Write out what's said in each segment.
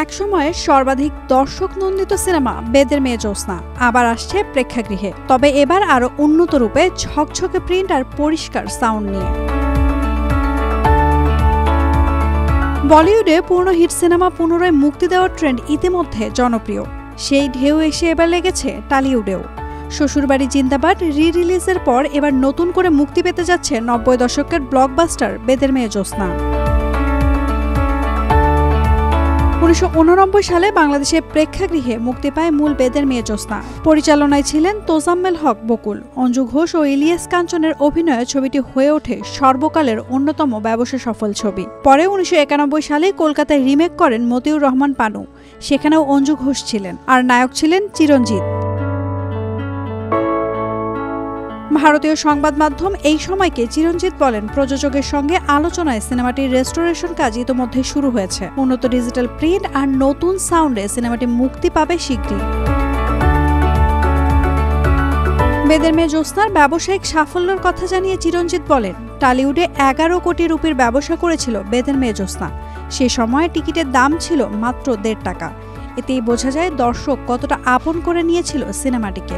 একসময়ে সর্বাধিক দর্শক নন্দিত সিনেমা বেদের মেয়ে জ্যোৎস্না আবার আসছে প্রেক্ষাগৃহে, তবে এবার আরো উন্নত রূপে ঝকঝকে প্রিন্ট আর পরিষ্কার সাউন্ড নিয়ে। বলিউডে পুরনো হিট সিনেমা পুনরায় মুক্তি দেওয়ার ট্রেন্ড ইতিমধ্যে জনপ্রিয়, সেই ঢেউ এসে এবার লেগেছে টালিউডেও। শ্বশুরবাড়ি জিন্দাবাদ রি-রিলিজের পর এবার নতুন করে মুক্তি পেতে যাচ্ছে ৯০ দশকের ব্লকবাস্টার বেদের মেয়ে জ্যোৎস্না। ১৯৮৯ সালে বাংলাদেশের প্রেক্ষাগৃহে মুক্তি পায় মূল বেদের মেয়ে জ্যোৎস্না। পরিচালনায় ছিলেন তোজাম্মেল হক বকুল, অঞ্জু ঘোষ ও ইলিয়াস কাঞ্চনের অভিনয়ে ছবিটি হয়ে ওঠে সর্বকালের অন্যতম ব্যবসা সফল ছবি। পরে ১৯৯১ সালে কলকাতায় রিমেক করেন মতিউর রহমান পানু, সেখানেও অঞ্জু ঘোষ ছিলেন, আর নায়ক ছিলেন চিরঞ্জিত। ভারতীয় সংবাদ মাধ্যম এই সময়কে চিরঞ্জিত বলেন, প্রযোজকের সঙ্গে আলোচনায় সিনেমাটির রেস্টোরেশন কাজ ইতোমধ্যে শুরু হয়েছে। উন্নত ডিজিটাল প্রিন্ট আর নতুন সাউন্ডে সিনেমাটি মুক্তি পাবে শীঘ্রই। বেদের মেয়ে জ্যোৎস্নার ব্যবসায়িক সাফল্যের কথা জানিয়ে চিরঞ্জিত বলেন, টালিউডে ১১ কোটি রুপির ব্যবসা করেছিল বেদের মেয়ে জ্যোৎস্না। সে সময় টিকিটের দাম ছিল মাত্র ১.৫ টাকা। এতেই বোঝা যায় দর্শক কতটা আপন করে নিয়েছিল সিনেমাটিকে।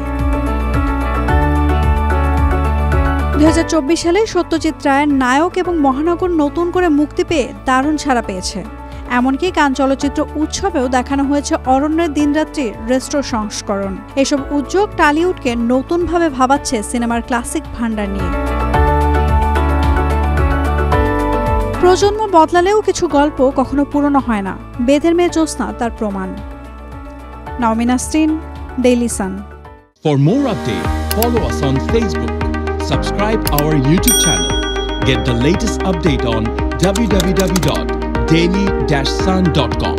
২০২৪ সালে সত্যজিৎ রায়ের নায়ক এবং মহানগর নতুন করে মুক্তি পেয়ে দারুণ সাড়া পেয়েছে। এমনকি কান চলচ্চিত্র উৎসবেও দেখানো হয়েছে অরণ্যের দিনরাত্রির রেস্টোর সংস্করণ। এসব উদ্যোগ টালিউডকে নতুনভাবে ভাবাচ্ছে সিনেমার ক্লাসিক ভান্ডার নিয়ে। প্রজন্ম বদলালেও কিছু গল্প কখনো পুরনো হয় না, বেদের মেয়ে জ্যোৎস্না তার প্রমাণ। Naomi Nasrin, Daily Sun. For more updates, follow us on Facebook. Subscribe our YouTube channel. Get the latest update on www.daily-sun.com.